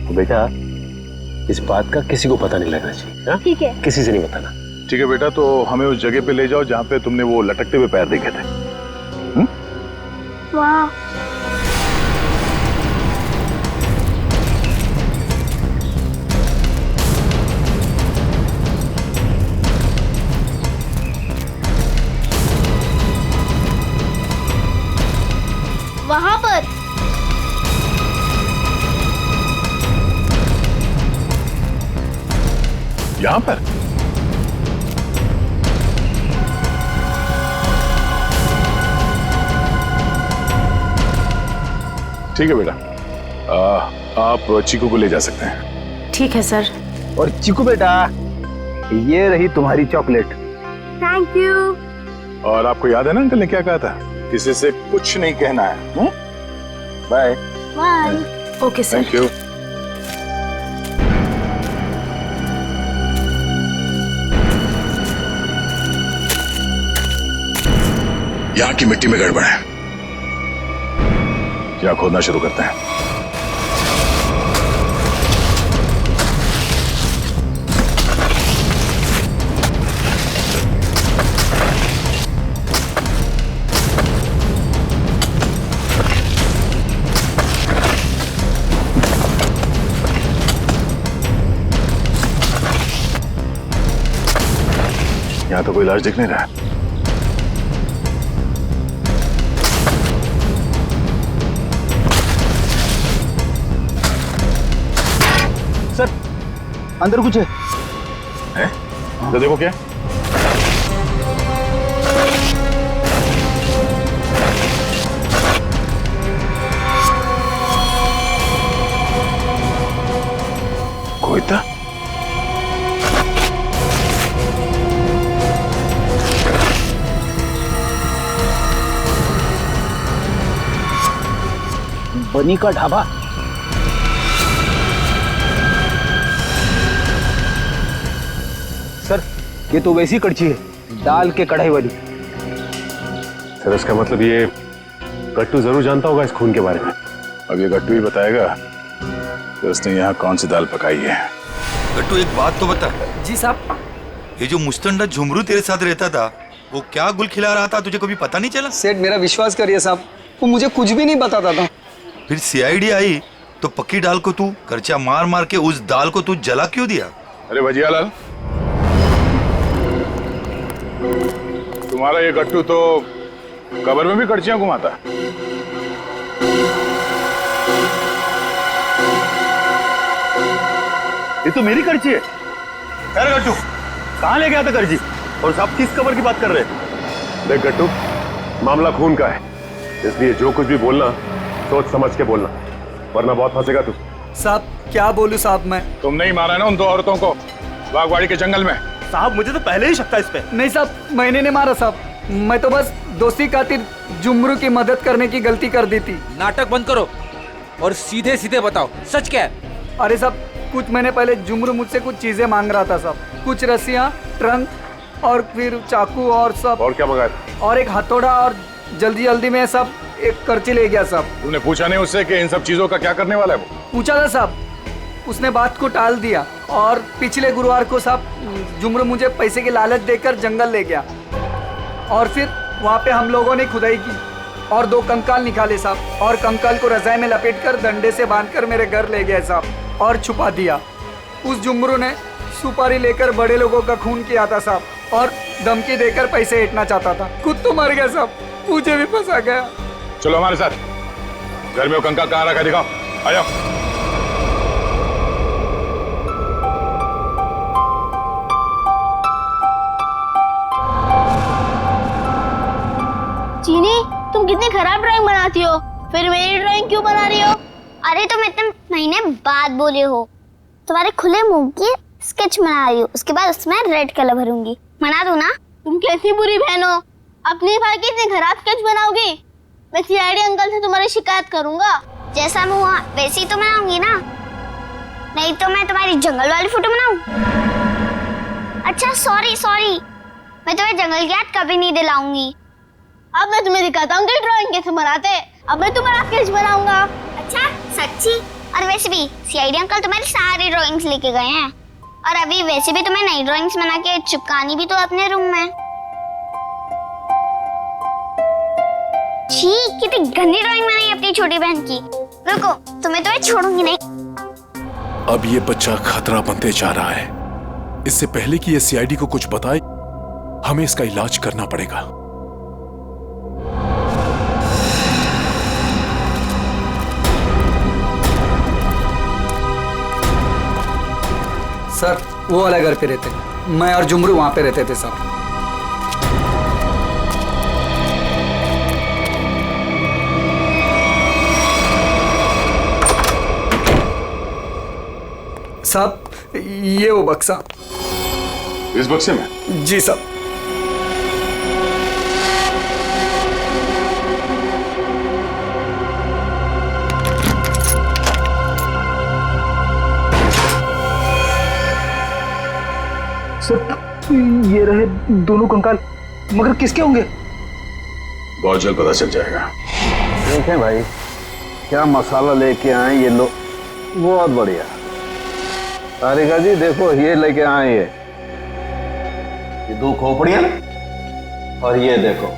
तो बेटा, इस बात का किसी को पता नहीं लगना चाहिए। ठीक है। किसी से नहीं बताना। ठीक है बेटा, तो हमें उस जगह पे ले जाओ जहाँ पे तुमने वो लटकते हुए पैर देखे थे। वाह, वहां पर। यहाँ पर? ठीक है बेटा, आप चीकू को ले जा सकते हैं। ठीक है सर। और चीकू बेटा, ये रही तुम्हारी चॉकलेट। Thank you. और आपको याद है ना अंकल ने क्या कहा था? किसी से कुछ नहीं कहना है। Bye. Bye. Okay sir. Thank you. यहाँ की मिट्टी में गड़बड़ है। यहाँ खोदना शुरू करते हैं। यहाँ तो कोई लाश दिख नहीं रहा है। सर, अंदर कुछ है? तो देखो क्या। कोई था? बनी का ढाबा। सर, ये तो वैसी कड़छी है, दाल के कढ़ाई वाली। सर, इसका मतलब ये गट्टू जरूर जानता होगा इस खून के बारे में। अब ये गट्टू ही बताएगा कि उसने यहाँ कौन सी दाल पकाई है। गट्टू, एक बात तो बता। जी साहब। ये जो मुस्तंडा झुमरू तेरे साथ रहता था, वो क्या गुल खिला रहा था, तुझे कभी पता नहीं चला? सेठ, मेरा विश्वास करिए साहब, वो मुझे कुछ भी नहीं बताता था। फिर सीआईडी आई तो पक्की दाल को तू करचा मार मार के उस दाल को तू जला क्यों दिया? अरे भजियालाल, तुम्हारा ये गट्टू तो कब्र में भी कड़चियां घुमाता। ये तो मेरी कड़ची है। अरे गट्टू, कहाँ ले गया था कड़ची? और साहब किस कब्र की बात कर रहे हैं? देख गट्टू, मामला खून का है, इसलिए जो कुछ भी बोलना सोच समझ के बोलना, वरना बहुत फंसेगा तू। साहब, क्या बोलूं साहब मैं? तुमने ही मारा ना उन दो औरतों को बागवाड़ी के जंगल में। साहब, मुझे तो पहले ही शक था इस पे। नहीं साहब, मैंने नहीं मारा साहब, मैं तो बस दोस्ती खातिर जुमरू की मदद करने की गलती कर दी थी। नाटक बंद करो और सीधे सीधे बताओ, सच क्या है? अरे साहब, कुछ महीने पहले जुमरू मुझसे कुछ चीजें मांग रहा था साहब, कुछ रस्सियाँ, ट्रंक और फिर चाकू और सब। और क्या मंगाया? और एक हथौड़ा और जल्दी जल्दी में सब एक कर्ची ले गया साहब। तूने पूछा नहीं उससे कि इन सब चीजों का क्या करने वाला है वो? पूछा था साहब, उसने बात को टाल दिया और पिछले गुरुवार को साहब जुमरू मुझे पैसे की लालच देकर जंगल ले गया और फिर वहाँ पे हम लोगों ने खुदाई की और 2 कंकाल निकाले साहब और कंकाल को रजाई में लपेटकर डंडे से बांधकर मेरे घर ले गए साहब और छुपा दिया। उस जुमरू ने सुपारी लेकर बड़े लोगों का खून किया था साहब और धमकी देकर पैसे ऐंठना चाहता था। खुद तो मर गया साहब, मुझे भी फंसा गया। चलो हमारे साथ, घर में वो कंकाल कहाँ रखा दिखाओ, आ जाओ। चीनी, तुम कितनी खराब ड्राइंग बनाती हो, फिर मेरी ड्राइंग क्यों बना रही हो? अरे तुम इतने महीने बाद बोले हो, तुम्हारे खुले मुंह की स्केच बना रही हूँ, उसके बाद उसमें रेड कलर भरूंगी, मना दो ना। तुम कैसी बुरी बहन हो, अपनी भाई की इतनी खराब स्केच बनाओगी? मैं सीआईडी अंकल से तुम्हारी शिकायत करूंगा। जैसा मुँह हुआ वैसे ही तो बनाऊंगी ना, नहीं तो मैं तुम्हारी जंगल वाली फोटो बनाऊं? अच्छा सॉरी, मैं तुम्हें जंगल की याद कभी नहीं दिलाऊंगी। अब मैं तुम्हें दिखाता हूँ कि ड्राइंग कैसे बनाते हैं। अब मैं तुम्हारा स्केच बनाऊंगा। अच्छा सच्ची? और वैसे भी सीआईडी अंकल तुम्हारी सारी ड्राइंग्स लेके गए हैं और अभी वैसे भी तुम्हें नई ड्राइंग्स बना के चिपकानी भी तो अपने रूम में। छी, कितनी गंदी ड्राइंग बनाई अपनी छोटी बहन की। रुको, तुम्हें तो मैं छोड़ूंगी नहीं। अब ये बच्चा खतरा बनते जा रहा है। इससे पहले कि ये सीआईडी को कुछ बताए, हमें इसका इलाज करना पड़ेगा। सर वो वाला घर पे रहते, मैं और जुमरू वहां पे रहते थे साहब। साहब ये वो बक्सा। इस बक्से में? जी साहब। ये रहे दोनों कंकाल, मगर किसके होंगे? बहुत जल्द पता चल जाएगा। देखें भाई, क्या मसाला लेके आए ये लोग, बहुत बढ़िया। तारिका जी देखो, ये लेके आए ये 2 खोपड़ियां और ये देखो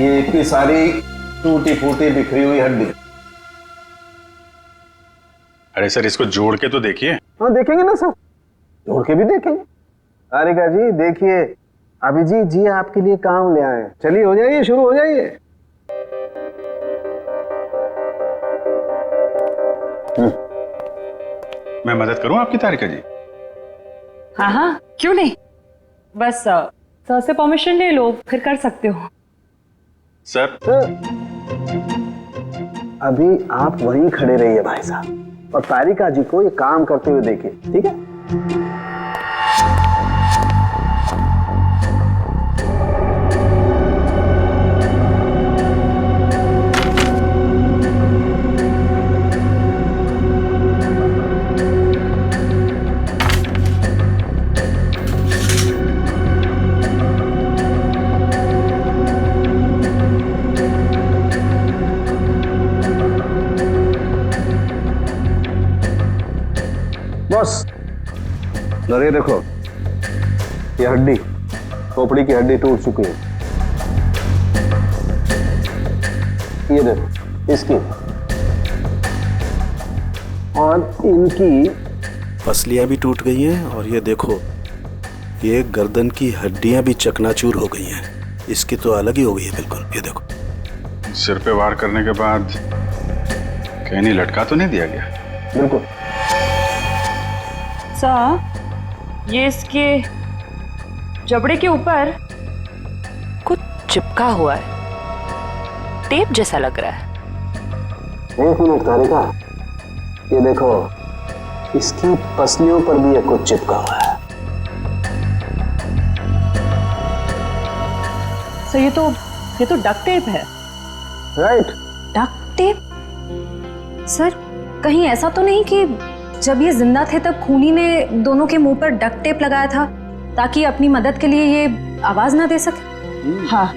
ये एक ही सारी टूटी फूटी बिखरी हुई हड्डी। अरे सर, इसको जोड़ के तो देखिए। हाँ देखेंगे ना सर, जोड़ के भी देखेंगे। तारिका जी देखिए, अभिजीत जी आपके लिए काम ले आए। चलिए हो जाइए, शुरू हो जाइए। मैं मदद करूं आपकी तारिका जी? हाँ, क्यों नहीं, बस सर से परमिशन ले लो, फिर कर सकते हो। सर अभी आप वहीं खड़े रहिए भाई साहब, और तारिका जी को ये काम करते हुए देखिए, ठीक है? बस ये देखो, ये हड्डी, खोपड़ी की हड्डी टूट चुकी है। ये देखो इसकी और इनकी पसलियां भी टूट गई हैं, और ये देखो ये गर्दन की हड्डियां भी चकनाचूर हो गई हैं। इसकी तो अलग ही हो गई है बिल्कुल। ये देखो, सिर पे वार करने के बाद कहीं नहीं लटका तो नहीं दिया गया? बिल्कुल। सर ये इसके जबड़े के ऊपर कुछ चिपका हुआ है, टेप जैसा लग रहा है। एक मिनट तारिका, ये देखो इसकी पसलियों पर भी ये कुछ चिपका हुआ है। सर ये तो डक्ट टेप है। राइट। Duct tape? सर कहीं ऐसा तो नहीं कि जब ये जिंदा थे तब खूनी ने दोनों के मुंह पर डक्ट टेप लगाया था ताकि अपनी मदद के लिए ये आवाज ना दे सके। हाँ,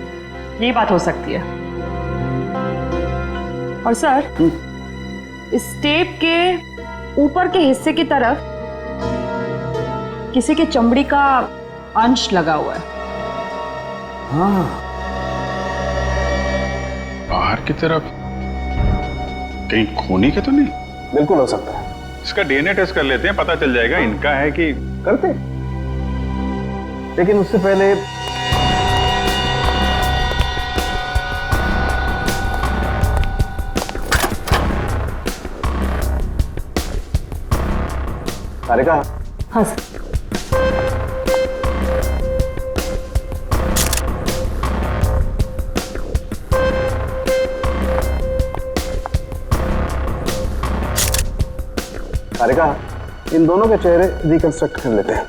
ये बात हो सकती है। और सर, इस टेप के ऊपर के हिस्से की तरफ किसी के चमड़ी का अंश लगा हुआ है। हाँ, बाहर की तरफ कहीं खूनी के तो नहीं? बिल्कुल हो सकता है। इसका डीएनए टेस्ट कर लेते हैं, पता चल जाएगा इनका है कि। करते, लेकिन उससे पहले सारिका। हाँ सर। सारिका, इन दोनों के चेहरे रिकंस्ट्रक्ट कर लेते हैं।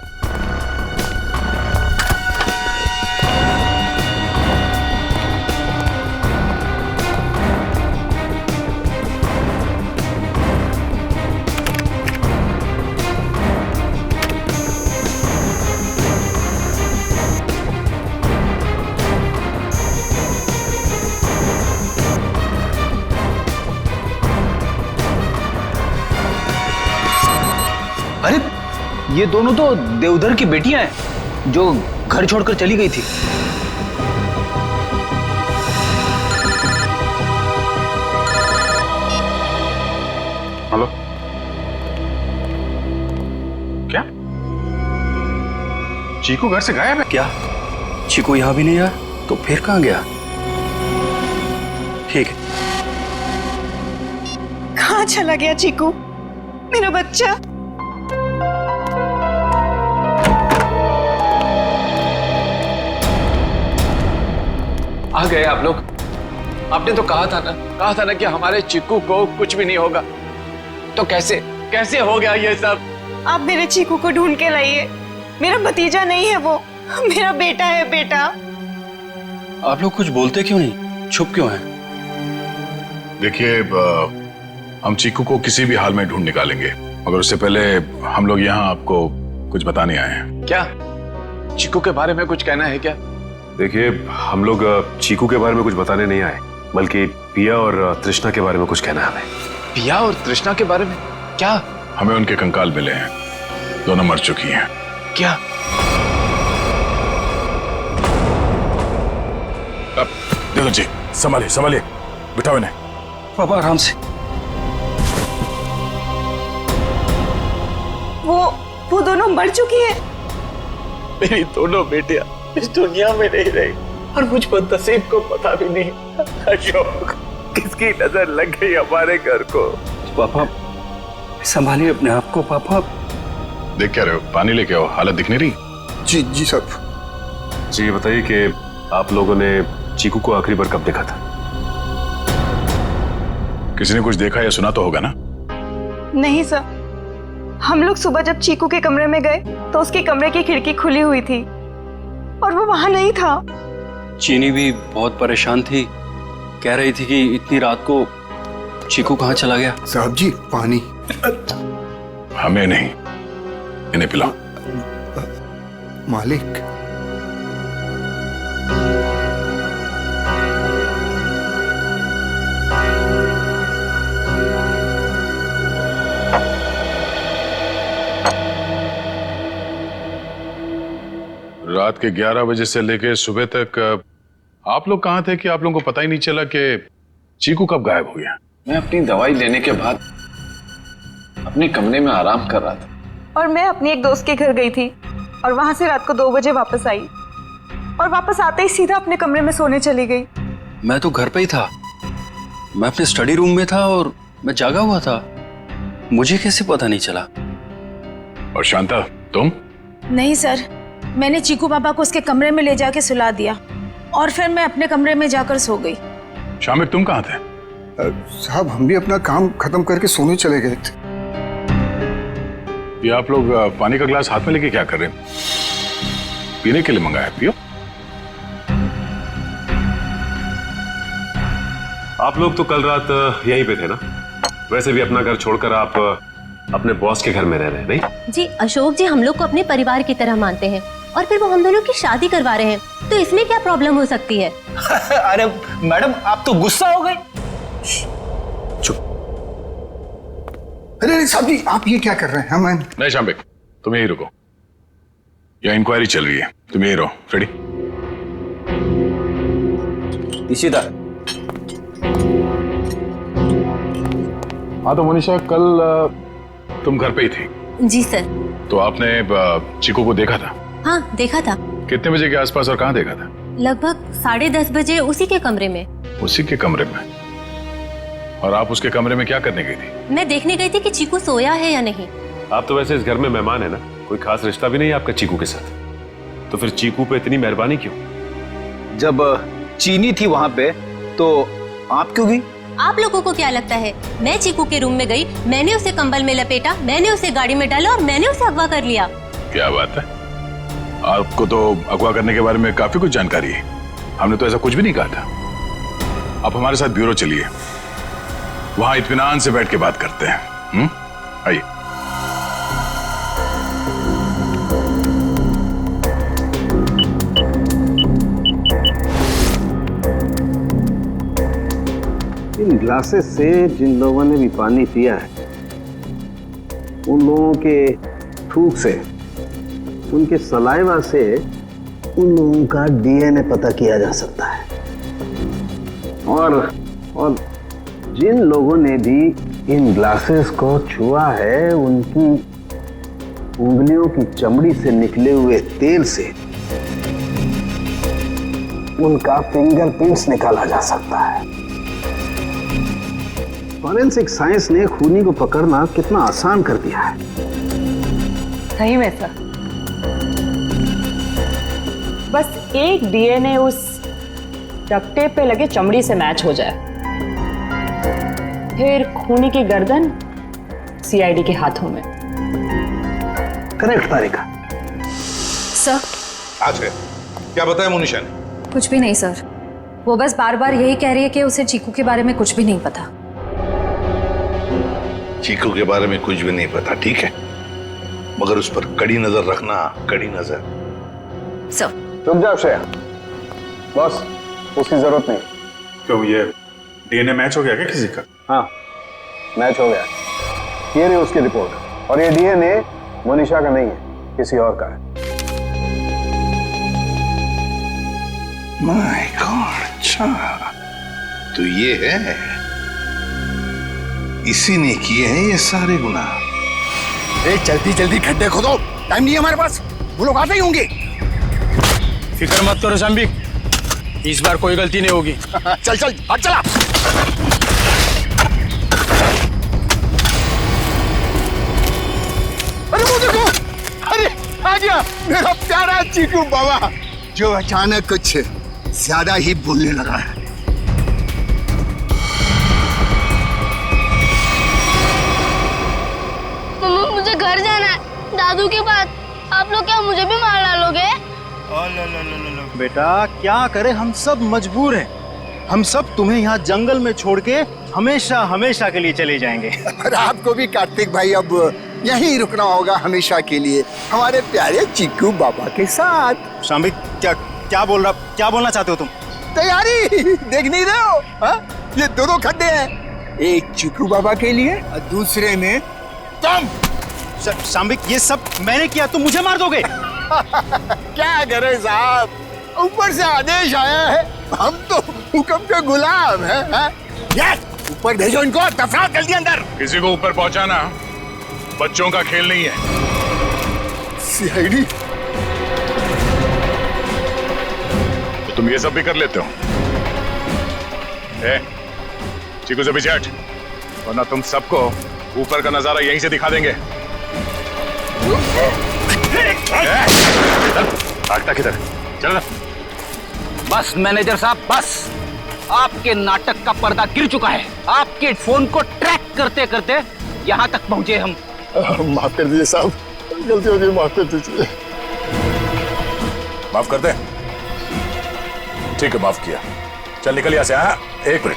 अरे ये दोनों तो देवधर की बेटियां हैं जो घर छोड़कर चली गई थी। हेलो, क्या चीकू घर से गायब है? क्या चीकू यहां भी नहीं आया? तो फिर कहां गया? ठीक है। कहाँ चला गया चीकू, मेरा बच्चा? आ गए आप लोग। आपने तो कहा था ना कि हमारे चिक्कू को कुछ भी नहीं होगा। तो कैसे हो गया ये सब? आप मेरे चीकू को ढूंढ के लाइए। मेरा भतीजा नहीं है वो, मेरा बेटा है। बेटा, आप लोग कुछ बोलते क्यों नहीं? चुप क्यों हैं? देखिए, हम चीकू को किसी भी हाल में ढूंढ निकालेंगे, मगर उससे पहले हम लोग यहाँ आपको कुछ बताने आए हैं। क्या चिक्कू के बारे में कुछ कहना है क्या? देखिए, हम लोग चीकू के बारे में कुछ बताने नहीं आए, बल्कि पिया और तृष्णा के बारे में कुछ कहना है हमें। पिया और तृष्णा के बारे में क्या? हमें उनके कंकाल मिले हैं, दोनों मर चुकी हैं। क्या? अब देखो जी, संभालिए, बिठाओ इन्हें। पापा आराम से। वो दोनों मर चुकी है। मेरी दोनों बेटियां इस दुनिया में नहीं रही और मुझ पर नसीब को पता भी नहीं। अशोक, किसकी नजर लग गई हमारे घर को? पापा संभालिए अपने आप को। पापा देख क्या रहे हो? पानी लेके आओ, हालत दिख नहीं रही। जी साहब। जी, ये बताइए कि आप लोगों ने चीकू को आखिरी बार कब देखा था? किसी ने कुछ देखा या सुना तो होगा ना? नहीं सर, हम लोग सुबह जब चीकू के कमरे में गए तो उसके कमरे की खिड़की खुली हुई थी और वो वहां नहीं था। चीनी भी बहुत परेशान थी, कह रही थी कि इतनी रात को चीकू कहाँ चला गया। साहब जी, पानी। हमें नहीं, इन्हें पिलाओ। मालिक, रात के 11 बजे से लेके सुबह तक आप लोग कहाँ थे कि आप लोगों को पता ही नहीं चला कि चीकू कब गायब हो गया? मैं अपनी दवाई लेने के बाद अपने कमरे में आराम कर रहा था और मैं अपनी एक दोस्त के घर गई थी और वहां से रात को 2 बजे वापस आई और वापस आते ही सीधा अपने कमरे में सोने चली गई। मैं तो घर पे ही था, मैं अपने स्टडी रूम में था और मैं जागा हुआ था, मुझे कैसे पता नहीं चला? और शांता, तुम? नहीं सर, मैंने चीकू पापा को उसके कमरे में ले जाके सुला दिया और फिर मैं अपने कमरे में जाकर सो गई। शामिक, तुम कहाँ थे? साहब, हम भी अपना काम खत्म करके सोने चले गए थे। ये आप लोग पानी का गिलास हाथ में लेके क्या कर रहे हैं? पीने के लिए मंगाया, पियो। आप लोग तो कल रात यहीं पे थे ना? वैसे भी अपना घर छोड़कर आप अपने बॉस के घर में रह रहे हैं, नहीं? जी अशोक जी हम लोग को अपने परिवार की तरह मानते हैं और फिर वो हम दोनों की शादी करवा रहे हैं, तो इसमें क्या प्रॉब्लम हो सकती है? अरे मैडम आप तो गुस्सा हो गए। अरे साहब जी आप ये क्या कर रहे हैं? मैं नहीं शाम्बिक, तुम यही रुको, यह इंक्वायरी चल रही है, तुम यही रहो। रेडी? इशिता। हाँ तो मनीषा, कल तुम घर पे ही थी? जी सर। तो आपने चीकू को देखा था? हाँ देखा था। कितने बजे के आसपास और कहाँ देखा था? लगभग 10:30 बजे उसी के कमरे में। उसी के कमरे में? और आप उसके कमरे में क्या करने गई थी? मैं देखने गई थी कि चीकू सोया है या नहीं। आप तो वैसे इस घर में मेहमान है ना, कोई खास रिश्ता भी नहीं है आपका चीकू के साथ, तो फिर चीकू पे इतनी मेहरबानी क्यों? जब चीनी थी वहां पे तो आप क्यों गई? आप लोगों को क्या लगता है मैं चीकू के रूम में गई, मैंने उसे कंबल में लपेटा, मैंने उसे गाड़ी में डाला और मैंने उसे अगवा कर लिया? क्या बात है, आपको तो अगवा करने के बारे में काफी कुछ जानकारी है। हमने तो ऐसा कुछ भी नहीं कहा था। आप हमारे साथ ब्यूरो चलिए, वहां इत्मीनान से बैठ के बात करते हैं। आइए। इन ग्लासेस से जिन लोगों ने भी पानी पिया है, उन लोगों के थूक से, उनके सलाइवा से उन लोगों का डीएनए पता किया जा सकता है। और जिन लोगों ने भी इन ग्लासेस को छुआ है, उनकी उंगलियों की चमड़ी से निकले हुए तेल से उनका फिंगरप्रिंट्स निकाला जा सकता है। फॉरेंसिक साइंस ने खूनी को पकड़ना कितना आसान कर दिया है। सही में सर, बस एक डीएनए उस डक्ट टेप पे लगे चमड़ी से मैच हो जाए, फिर खूनी की गर्दन सीआईडी के हाथों में। करेक्ट तारिका। सर आज है क्या बताया मोनिशा ने? कुछ भी नहीं सर, वो बस बार बार यही कह रही है कि उसे चीकू के बारे में कुछ भी नहीं पता। चीकू के बारे में कुछ भी नहीं पता, ठीक है, मगर उस पर कड़ी नजर रखना, कड़ी नजर। सर रुक जाओ श्रेया, बस उसकी जरूरत नहीं। क्यों, ये डीएनए मैच हो गया क्या किसी का? हाँ मैच हो गया, ये रही उसकी रिपोर्ट, और ये डीएनए मोनिशा का नहीं है, किसी और का है। माय गॉड, अच्छा तो ये है, इसी ने किए हैं ये सारे गुनाह। जल्दी जल्दी खड्डे खोदो, टाइम नहीं है हमारे पास, वो लोग आते ही होंगे। फिक्र मत करो शाम्बिक, इस बार कोई गलती नहीं होगी। चल चल हट चला। अरे वो देखो, अरे आ गया मेरा प्यारा चीकू बाबा, जो अचानक कुछ ज्यादा ही बोलने लगा है। मम्मा मुझे घर जाना है, दादू के पास। आप लोग क्या मुझे भी मार डालोगे? बेटा क्या करे, हम सब मजबूर हैं, हम सब तुम्हें यहाँ जंगल में छोड़ के हमेशा हमेशा के लिए चले जाएंगे। और आपको भी कार्तिक भाई अब यहीं रुकना होगा हमेशा के लिए, हमारे प्यारे चीकू बाबा के साथ। शाम्बिक क्या बोलना चाहते हो तुम? तैयारी देख नहीं रहे हो? हा? ये दोनों खड्डे हैं, एक चीकू बाबा के लिए और दूसरे में तुम। शाम्बिक ये सब मैंने किया, तुम मुझे मार दोगे? क्या करे साहब, ऊपर से आदेश आया है, हम तो हुक्म के गुलाम हैं। यस, ऊपर भेजो इनको, दफनाओ जल्दी अंदर। किसी को ऊपर पहुंचाना बच्चों का खेल नहीं है। सीआईडी, तो तुम ये सब भी कर लेते हो? चीकू से पीछे हट, वरना तुम सबको ऊपर का नजारा यहीं से दिखा देंगे। भागता किधर? चल। बस मैनेजर साहब, बस आपके नाटक का पर्दा गिर चुका है। आपके फोन को ट्रैक करते करते यहाँ तक पहुंचे हम। माफ कर दीजिए साहब, गलती हो गई, माफ कर दीजिए। माफ कर दे? ठीक है, माफ किया। चल निकल यहाँ से। हाँ, एक मिनट,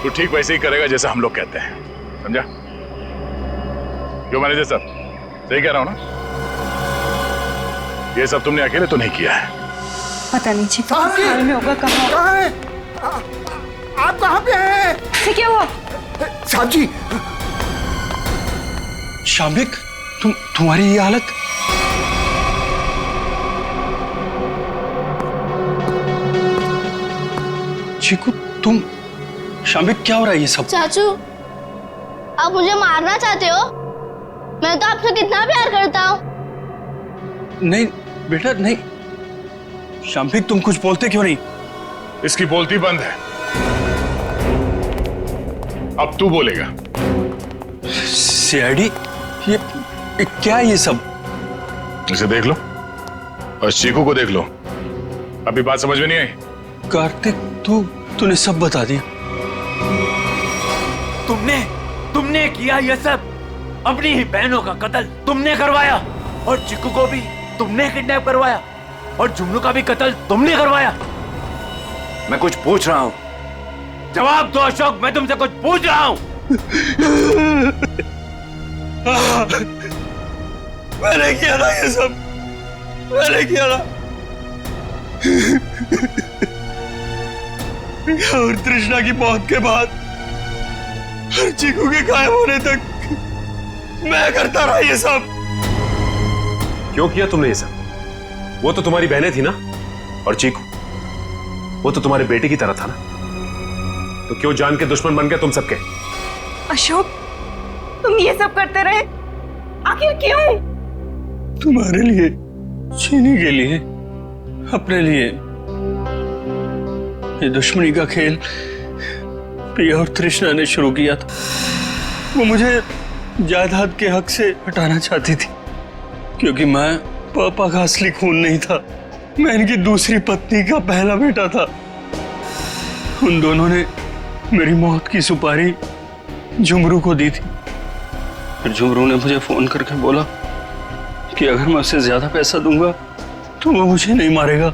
तू ठीक वैसे ही करेगा जैसा हम लोग कहते हैं, समझा? क्यों मैनेजर साहब, सही कह रहा हूं ना? ये सब तुमने अकेले तो नहीं किया है। पता नहीं चीकू किस हाल में होगा। कहाँ है आप? कहाँ पे हैं? क्या हुआ? साहब जी, शाम्बिक, तुम्हारी ये हालत? चीकू, तुम शाम्बिक, क्या हो रहा है ये सब? चाचू, आप मुझे मारना चाहते हो? मैं तो आपसे कितना प्यार करता हूँ। नहीं बेटा नहीं। शाम्बिक, तुम कुछ बोलते क्यों नहीं? इसकी बोलती बंद है, अब तू बोलेगा। सीआईडी, ये क्या है ये सब? इसे देख लो और चीकू को देख लो। अभी बात समझ में नहीं आई? कार्तिक, तूने सब बता दिया। तुमने किया ये सब। अपनी ही बहनों का कत्ल तुमने करवाया, और चिक्कू को भी तुमने किडनैप करवाया, और जुमनू का भी कत्ल तुमने करवाया। मैं कुछ पूछ रहा हूं, जवाब दो अशोक। मैं तुमसे कुछ पूछ रहा हूं। मैंने किया ना ये सब, मैंने किया ना। और तृष्णा की मौत के बाद और चीकू के गायब होने तक मैं करता रहा ये सब। क्यों किया तुमने ये सब? वो तो तुम्हारी बहनें थी ना, और चीकू वो तो तुम्हारे बेटे की तरह था ना, तो क्यों जान के दुश्मन बन गए तुम सबके? अशोक, तुम ये सब करते रहे, आखिर क्यों? तुम्हारे लिए, चीनी के लिए, अपने लिए। ये दुश्मनी का खेल पिया और तृष्णा ने शुरू किया था। वो मुझे जायदाद के हक से हटाना चाहती थी, क्योंकि मैं पापा का असली खून नहीं था, मैं इनकी दूसरी पत्नी का पहला बेटा था। उन दोनों ने मेरी मौत की सुपारी झुमरू को दी थी। फिर झुमरू ने मुझे फोन करके बोला कि अगर मैं उसे ज्यादा पैसा दूंगा तो वो मुझे नहीं मारेगा।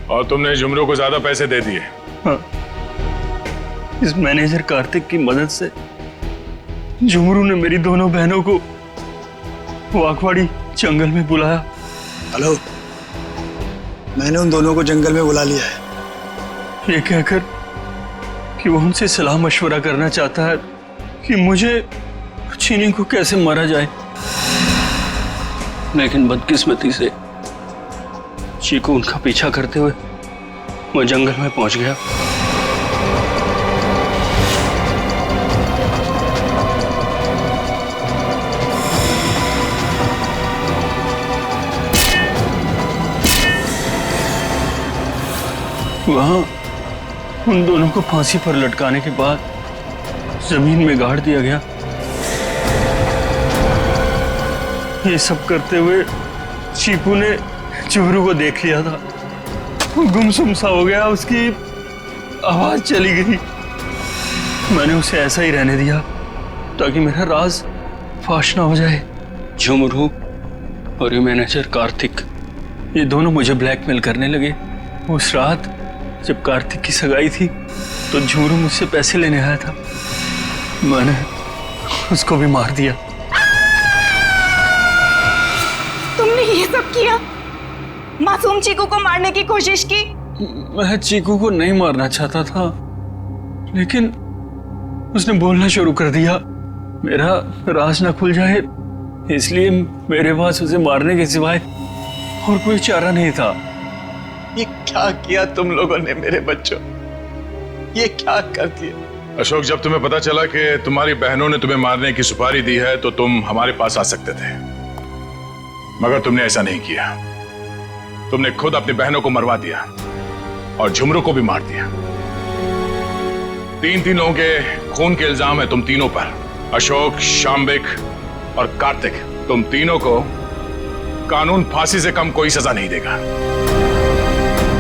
और तुमने झुमरू को ज्यादा पैसे दे दिए? हाँ, इस मैनेजर कार्तिक की मदद से झुमरू ने मेरी दोनों बहनों को वाकवाड़ी जंगल में बुलाया। हेलो, मैंने उन दोनों को जंगल में बुला लिया है, ये कहकर कि वो उनसे सलाह मशवरा करना चाहता है कि मुझे चीनी को कैसे मारा जाए। लेकिन बदकिस्मती से चीकू उनका पीछा करते हुए वो जंगल में पहुंच गया। वहां उन दोनों को फांसी पर लटकाने के बाद जमीन में गाड़ दिया गया। ये सब करते हुए चीकू ने झुमरू को देख लिया था, वो गुमसुम सा हो गया, उसकी आवाज चली गई। मैंने उसे ऐसा ही रहने दिया ताकि मेरा राज फाश ना हो जाए। झुमरू और ये मैनेजर कार्तिक, ये दोनों मुझे ब्लैकमेल करने लगे। उस रात जब कार्तिक की सगाई थी तो झुमरू मुझसे पैसे लेने आया था, मैंने उसको भी मार दिया। तुमने ये सब किया? मासूम चीकू को मारने की कोशिश की? मैं चीकू को नहीं मारना चाहता था, लेकिन उसने बोलना शुरू कर दिया, मेरा राज ना खुल जाए, इसलिए मेरे पास उसे मारने के सिवाय और कोई चारा नहीं था। ये क्या किया तुम लोगों ने मेरे बच्चों? ये क्या कर दिया? अशोक, जब तुम्हें पता चला कि तुम्हारी बहनों ने तुम्हें मारने की सुपारी दी है तो तुम हमारे पास आ सकते थे, मगर तुमने ऐसा नहीं किया। तुमने खुद अपनी बहनों को मरवा दिया और झुमरू को भी मार दिया। तीन लोगों के खून के इल्जाम है तुम तीनों पर, अशोक, शाम्बिक और कार्तिक। तुम तीनों को कानून फांसी से कम कोई सजा नहीं देगा।